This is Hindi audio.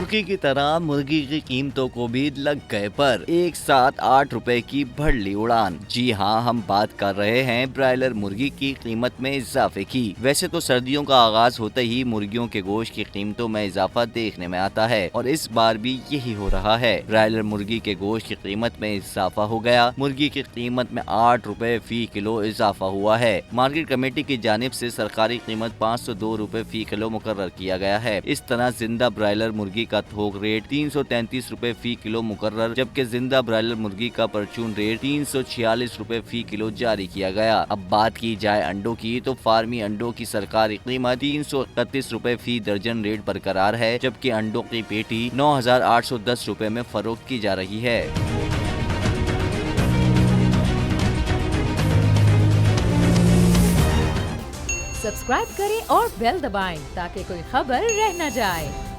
तुर्की की तरह मुर्गी की कीमतों को भी लग गए पर एक साथ 8 रुपए की बढ़ ली उड़ान। जी हाँ, हम बात कर रहे हैं ब्रायलर मुर्गी की कीमत में इजाफे की। वैसे तो सर्दियों का आगाज होते ही मुर्गियों के गोश्त की कीमतों में इजाफा देखने में आता है और इस बार भी यही हो रहा है। ब्रायलर मुर्गी के गोश्त की कीमत में इजाफा हो गया। मुर्गी की कीमत में 8 रुपए फी किलो इजाफा हुआ है। मार्केट कमेटी की जानिब से सरकारी कीमत 502 रुपए फी किलो मुकर्रर किया गया है। इस तरह जिंदा ब्रायलर मुर्गी का थोक रेट 333 रुपए फी किलो मुकर्रर, जबकि जिंदा ब्रायलर मुर्गी का परचून रेट 346 रुपए फी किलो जारी किया गया। अब बात की जाए अंडों की तो फार्मी अंडों की सरकारी कीमत 331 रुपए फी दर्जन रेट बरकरार है, जबकि अंडों की पेटी 9,810 रुपए में फरोख्त की जा रही है। सब्सक्राइब करें और बेल दबाएं ताकि कोई खबर रह न जाए।